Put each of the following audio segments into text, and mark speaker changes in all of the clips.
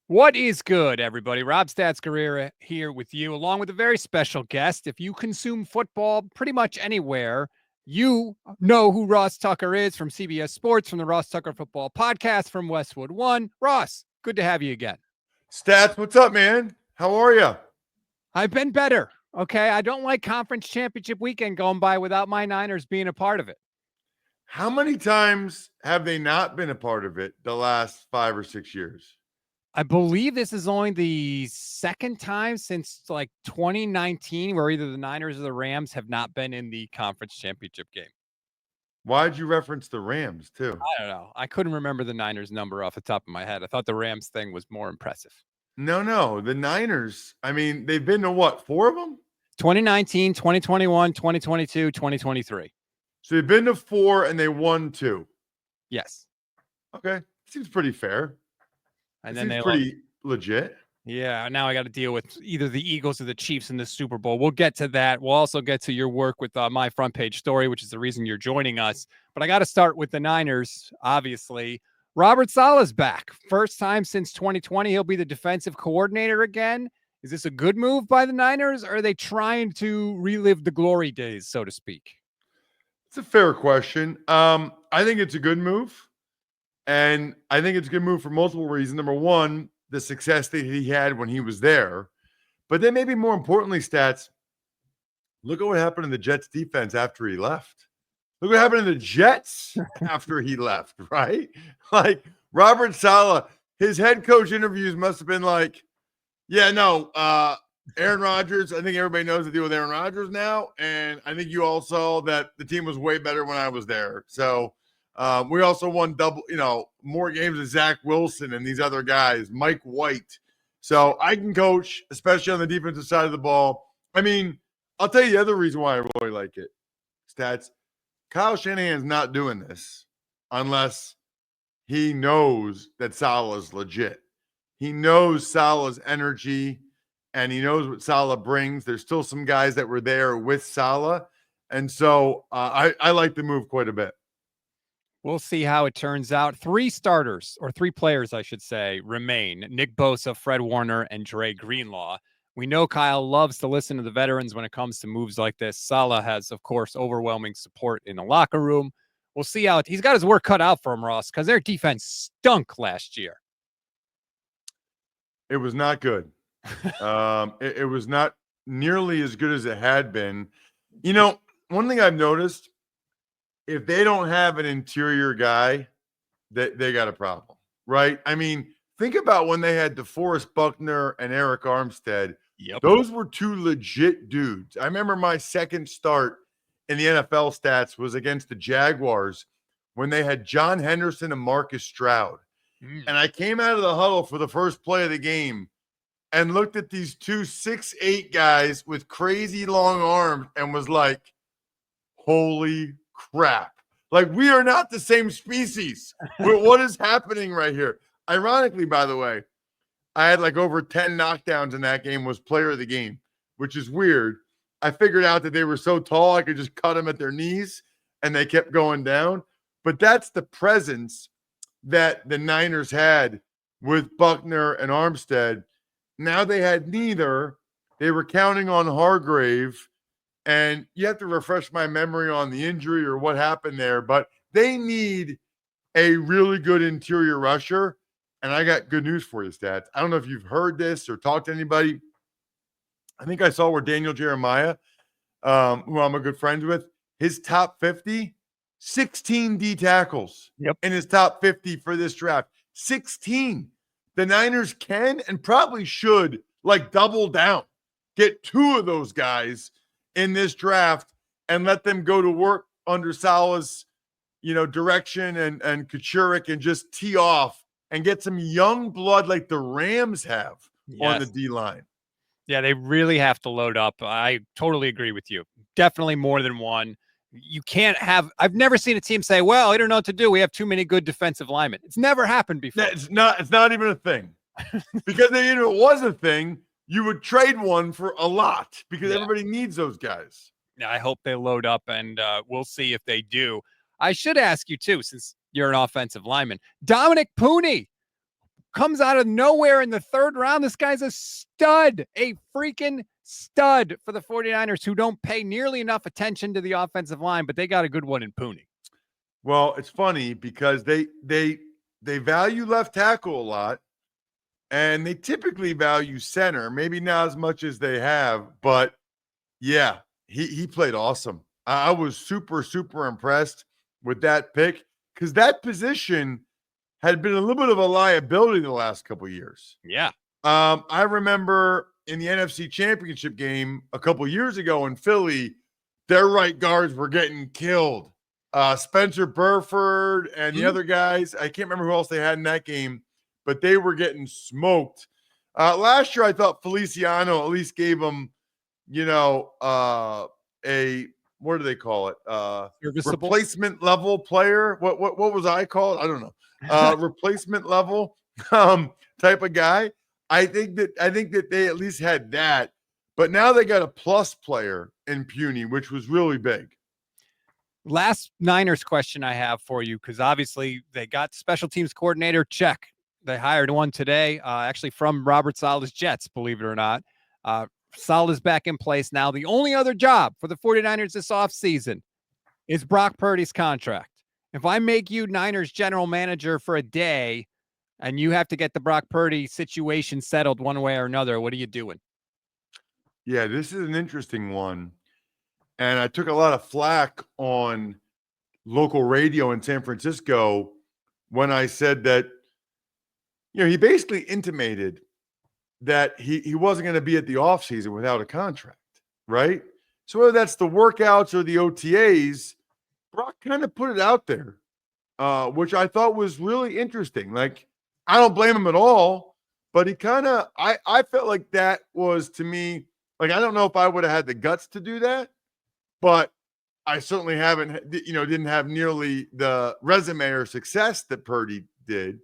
Speaker 1: What is good, everybody? Rob Stats Guerrera here with you, along with a very special guest. If you consume football pretty much anywhere, you know who Ross Tucker is from CBS Sports, from the Ross Tucker Football Podcast, from Westwood One. Ross, good to have you again.
Speaker 2: Stats, what's up, man? How are you?
Speaker 1: I've been better. Okay. I don't like conference championship weekend going by without my Niners being a part of it.
Speaker 2: How many times have they not been a part of it the last 5 or 6 years?
Speaker 1: I believe this is only the second time since like 2019 where either the Niners or the Rams have not been in the conference championship game.
Speaker 2: Why'd you reference the Rams, too?
Speaker 1: I don't know. I couldn't remember the Niners number off the top of my head. I thought the Rams thing was more impressive.
Speaker 2: No. The Niners, I mean, they've been to what, 4 of them?
Speaker 1: 2019, 2021, 2022, 2023.
Speaker 2: So they've been to 4 and they won 2.
Speaker 1: Yes.
Speaker 2: Okay. Seems pretty fair.
Speaker 1: And then
Speaker 2: seems pretty legit.
Speaker 1: Yeah, now I got to deal with either the Eagles or the Chiefs in the Super Bowl. We'll get to that. We'll also get to your work with my front page story, which is the reason you're joining us. But I got to start with the Niners, obviously. Robert Saleh's back. First time since 2020, he'll be the defensive coordinator again. Is this a good move by the Niners, or are they trying to relive the glory days, so to speak?
Speaker 2: It's a fair question. I think it's a good move. And I think it's a good move for multiple reasons. Number one, the success that he had when he was there. But then maybe more importantly, Stats, look at what happened in the Jets defense after he left. Look what happened in the Jets after he left, right? Like Robert Saleh, his head coach interviews must have been like, yeah, no, Aaron Rodgers, I think everybody knows the deal with Aaron Rodgers now. And I think you all saw that the team was way better when I was there. So we also won more games than Zach Wilson and these other guys, Mike White. So I can coach, especially on the defensive side of the ball. I mean, I'll tell you the other reason why I really like it. Stats. Kyle Shanahan's not doing this unless he knows that Saleh's legit. He knows Saleh's energy and he knows what Saleh brings. There's still some guys that were there with Saleh. And so I like the move quite a bit.
Speaker 1: We'll see how it turns out. 3 starters, or 3 players, I should say, remain. Nick Bosa, Fred Warner, and Dre Greenlaw. We know Kyle loves to listen to the veterans when it comes to moves like this. Saleh has, of course, overwhelming support in the locker room. We'll see how he's got his work cut out for him, Ross, because their defense stunk last year.
Speaker 2: It was not good. It was not nearly as good as it had been. You know, one thing I've noticed, if they don't have an interior guy, they got a problem, right? I mean, think about when they had DeForest Buckner and Eric Armstead.
Speaker 1: Yep.
Speaker 2: Those were 2 legit dudes. I remember my second start in the NFL Stats was against the Jaguars when they had John Henderson and Marcus Stroud. And I came out of the huddle for the first play of the game and looked at these 2 6'8" guys with crazy long arms and was like, holy crap. Like, we are not the same species. What is happening right here? Ironically, by the way, I had like over 10 knockdowns in that game, was player of the game, which is weird. I figured out that they were so tall, I could just cut them at their knees and they kept going down. But that's the presence that the Niners had with Buckner and Armstead. Now they had neither. They were counting on Hargrave. And you have to refresh my memory on the injury or what happened there. But they need a really good interior rusher. And I got good news for you, Stats. I don't know if you've heard this or talked to anybody. I think I saw where Daniel Jeremiah, who I'm a good friend with, his top 50, 16 D tackles in his top 50 for this draft. 16. The Niners can and probably should like double down. Get 2 of those guys in this draft and let them go to work under Saleh's, direction and Kachurik and just tee off and get some young blood like the Rams have on the D-line.
Speaker 1: Yeah, they really have to load up. I totally agree with you. Definitely more than one. You can't have – I've never seen a team say, well, I don't know what to do. We have too many good defensive linemen. It's never happened before.
Speaker 2: It's not even a thing. Because if it was a thing, you would trade one for a lot because everybody needs those guys.
Speaker 1: Yeah, I hope they load up, and we'll see if they do. I should ask you, too, since you're an offensive lineman. Dominic Pooney comes out of nowhere in the third round. This guy's a stud, a freaking stud for the 49ers, who don't pay nearly enough attention to the offensive line, but they got a good one in Puni.
Speaker 2: Well, it's funny because they value left tackle a lot, and they typically value center, maybe not as much as they have, but yeah, he played awesome. I was super, super impressed with that pick because that position had been a little bit of a liability the last couple of years.
Speaker 1: Yeah.
Speaker 2: I remember in the NFC Championship game a couple of years ago in Philly, their right guards were getting killed. Spencer Burford and the other guys, I can't remember who else they had in that game, but they were getting smoked. Last year, I thought Feliciano at least gave them, what do they call it? Replacement level player. What was I called? I don't know. Replacement level type of guy. I think that they at least had that, but now they got a plus player in Puni, which was really big.
Speaker 1: Last Niners question I have for you, because obviously they got special teams coordinator, check. They hired one today, actually from Robert Saleh's Jets, believe it or not. Saleh's back in place now. The only other job for the 49ers this offseason is Brock Purdy's contract. If I make you Niners general manager for a day and you have to get the Brock Purdy situation settled one way or another, what are you doing?
Speaker 2: Yeah, this is an interesting one. And I took a lot of flack on local radio in San Francisco when I said that, he basically intimated that he wasn't going to be at the offseason without a contract, right? So whether that's the workouts or the OTAs, Brock kind of put it out there, which I thought was really interesting. Like, I don't blame him at all, but he kind of, I felt like that was, to me, like, I don't know if I would have had the guts to do that, but I certainly didn't have nearly the resume or success that Purdy did.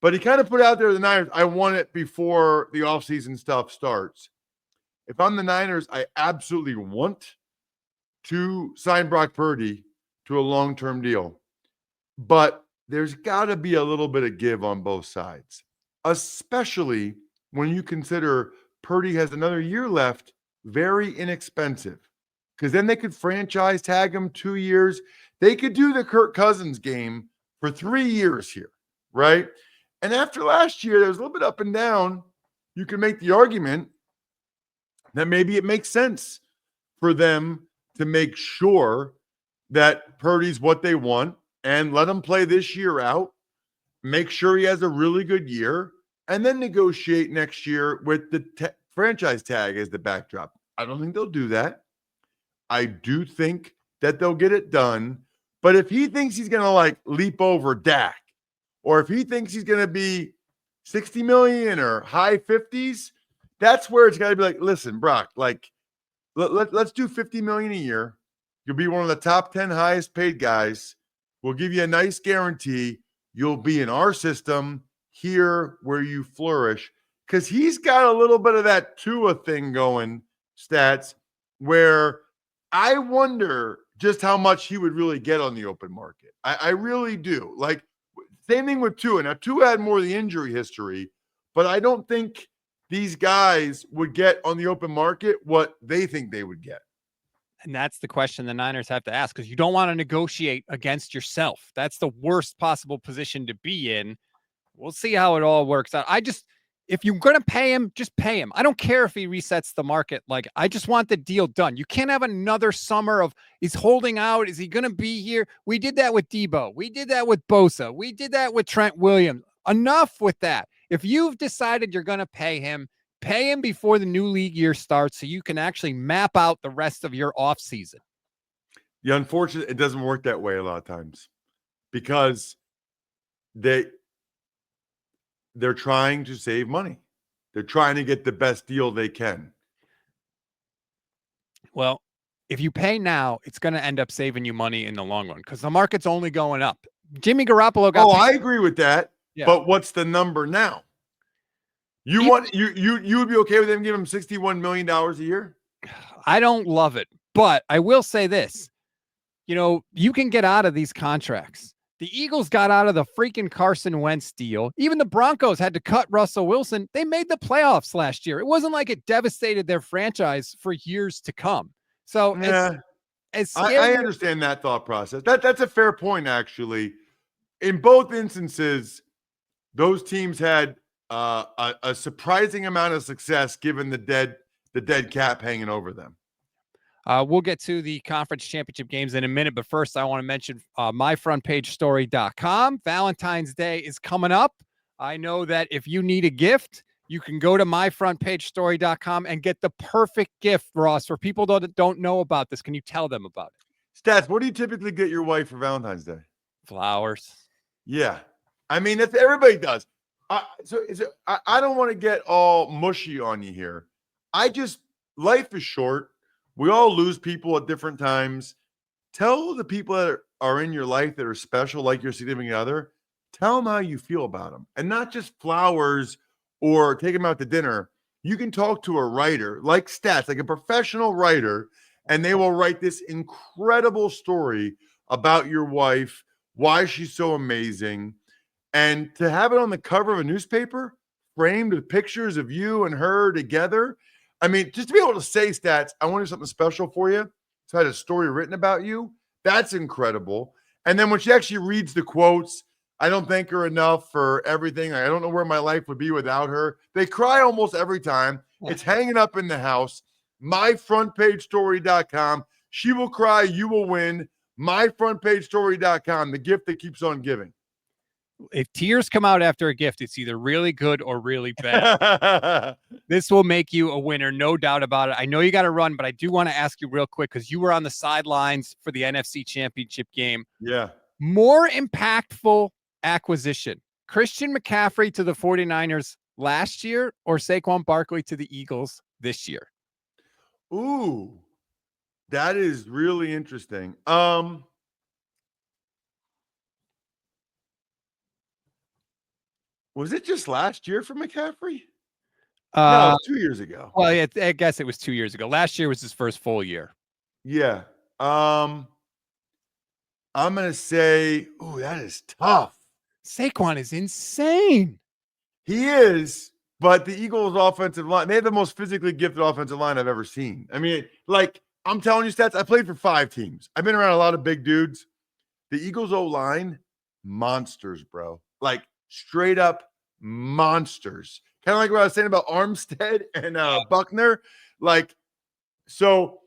Speaker 2: But he kind of put out there the Niners, I want it before the offseason stuff starts. If I'm the Niners, I absolutely want to sign Brock Purdy to a long-term deal. But there's got to be a little bit of give on both sides, especially when you consider Purdy has another year left, very inexpensive. Because then they could franchise tag him 2 years. They could do the Kirk Cousins game for 3 years here, right? And after last year, there was a little bit up and down. You can make the argument that maybe it makes sense for them to make sure that Purdy's what they want and let him play this year out, make sure he has a really good year, and then negotiate next year with the franchise tag as the backdrop. I don't think they'll do that. I do think that they'll get it done. But if he thinks he's going to leap over Dak, or if he thinks he's going to be 60 million or high 50s, that's where it's got to be listen, Brock, let's do 50 million a year. You'll be one of the top 10 highest paid guys. We'll give you a nice guarantee. You'll be in our system here where you flourish. Because he's got a little bit of that Tua thing going, stats, where I wonder just how much he would really get on the open market. I really do. Same thing with Tua. Now, Tua had more of the injury history, but I don't think these guys would get on the open market what they think they would get.
Speaker 1: And that's the question the Niners have to ask, because you don't want to negotiate against yourself. That's the worst possible position to be in. We'll see how it all works out. If you're going to pay him, just pay him. I don't care if he resets the market. I just want the deal done. You can't have another summer of he's holding out. Is he going to be here? We did that with Debo. We did that with Bosa. We did that with Trent Williams. Enough with that. If you've decided you're going to pay him before the new league year starts so you can actually map out the rest of your offseason.
Speaker 2: Yeah, unfortunately, it doesn't work that way a lot of times because they're trying to save money. They're trying to get the best deal they can.
Speaker 1: Well, if you pay now, it's going to end up saving you money in the long run because the market's only going up. Jimmy Garoppolo got
Speaker 2: I agree with that. Yeah. But what's the number now? You would be okay with them giving him $61 million a year?
Speaker 1: I don't love it, but I will say this. You can get out of these contracts. The Eagles got out of the freaking Carson Wentz deal. Even the Broncos had to cut Russell Wilson. They made the playoffs last year. It wasn't like it devastated their franchise for years to come. So
Speaker 2: Yeah,
Speaker 1: as
Speaker 2: I
Speaker 1: scary.
Speaker 2: understand that thought process. That's a fair point, actually. In both instances, those teams had a surprising amount of success given the dead cap hanging over them.
Speaker 1: We'll get to the conference championship games in a minute, but first I want to mention myfrontpagestory.com. Valentine's Day is coming up. I know that if you need a gift, you can go to myfrontpagestory.com and get the perfect gift, Ross, for people that don't know about this. Can you tell them about it?
Speaker 2: Stats, what do you typically get your wife for Valentine's Day?
Speaker 1: Flowers.
Speaker 2: Yeah. I mean, that's everybody does. I don't want to get all mushy on you here. Life is short. We all lose people at different times. Tell the people that are in your life that are special, like your significant other, tell them how you feel about them. And not just flowers or take them out to dinner. You can talk to a writer like Stats, like a professional writer, and they will write this incredible story about your wife, why she's so amazing. And to have it on the cover of a newspaper, framed with pictures of you and her together, I mean, just to be able to say, Stats, I want to do something special for you. So I had a story written about you. That's incredible. And then when she actually reads the quotes, I don't thank her enough for everything. I don't know where my life would be without her. They cry almost every time. It's hanging up in the house. Myfrontpagestory.com. She will cry. You will win. Myfrontpagestory.com, the gift that keeps on giving.
Speaker 1: If tears come out after a gift, it's either really good or really bad. This will make you a winner, no doubt about it. I know you got to run, but I do want to ask you real quick because you were on the sidelines for the NFC Championship game.
Speaker 2: Yeah.
Speaker 1: More impactful acquisition, Christian McCaffrey to the 49ers last year or Saquon Barkley to the Eagles this year?
Speaker 2: Ooh, that is really interesting. Was it just last year for McCaffrey? No, 2 years ago.
Speaker 1: Well, yeah, I guess it was 2 years ago. Last year was his first full year.
Speaker 2: Yeah. I'm gonna say, ooh, that is tough.
Speaker 1: Saquon is insane.
Speaker 2: He is, but the Eagles' offensive line, they have the most physically gifted offensive line I've ever seen. I mean, like, I'm telling you, Stats, I played for 5 teams. I've been around a lot of big dudes. The Eagles' O-line, monsters, bro. Like, straight up monsters. Kind of like what I was saying about Armstead and Buckner. Like, so,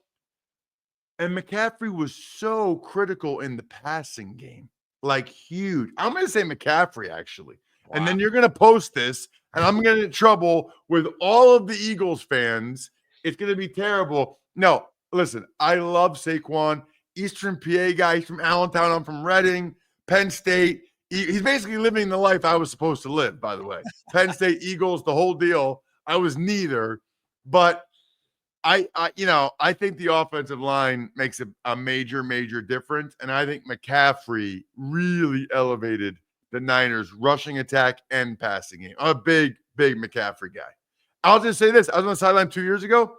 Speaker 2: and McCaffrey was so critical in the passing game. Like, huge. I'm going to say McCaffrey, actually. Wow. And then you're going to post this, and I'm going to get in trouble with all of the Eagles fans. It's going to be terrible. No, listen, I love Saquon. Eastern PA guy. He's from Allentown. I'm from Reading, Penn State. He's basically living the life I was supposed to live, by the way. Penn State, Eagles, the whole deal. I was neither, but I think the offensive line makes a major, major difference, and I think McCaffrey really elevated the Niners' rushing attack and passing game. I'm a big, big McCaffrey guy. I'll just say this. I was on the sideline 2 years ago.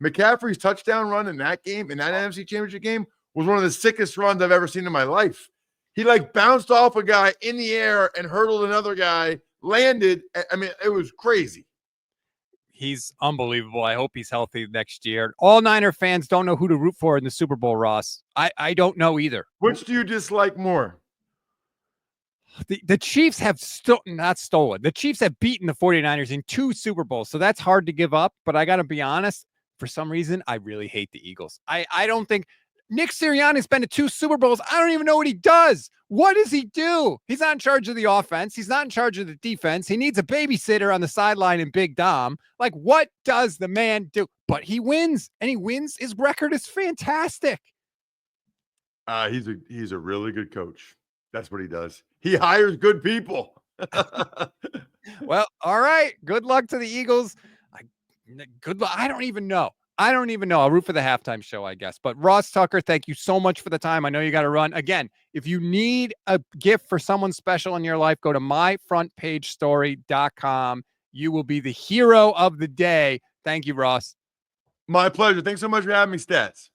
Speaker 2: McCaffrey's touchdown run in that game, in that NFC Championship game, was one of the sickest runs I've ever seen in my life. He like bounced off a guy in the air and hurdled another guy, landed. I mean, it was crazy.
Speaker 1: He's unbelievable. I hope he's healthy next year. All Niner fans don't know who to root for in the Super Bowl, Ross. I don't know either.
Speaker 2: Which do you dislike more?
Speaker 1: The Chiefs have not stolen. The Chiefs have beaten the 49ers in 2 Super Bowls, so that's hard to give up. But I got to be honest, for some reason, I really hate the Eagles. I don't think Nick Sirianni's been to 2 Super Bowls. I don't even know what he does. What does he do? He's not in charge of the offense. He's not in charge of the defense. He needs a babysitter on the sideline in Big Dom. Like, what does the man do? But he wins, and he wins. His record is fantastic.
Speaker 2: He's a really good coach. That's what he does. He hires good people.
Speaker 1: Well, all right. Good luck to the Eagles. Good luck. I don't even know. I'll root for the halftime show, I guess. But Ross Tucker, thank you so much for the time. I know you got to run. Again, if you need a gift for someone special in your life, go to myfrontpagestory.com. You will be the hero of the day. Thank you, Ross.
Speaker 2: My pleasure. Thanks so much for having me, Stats.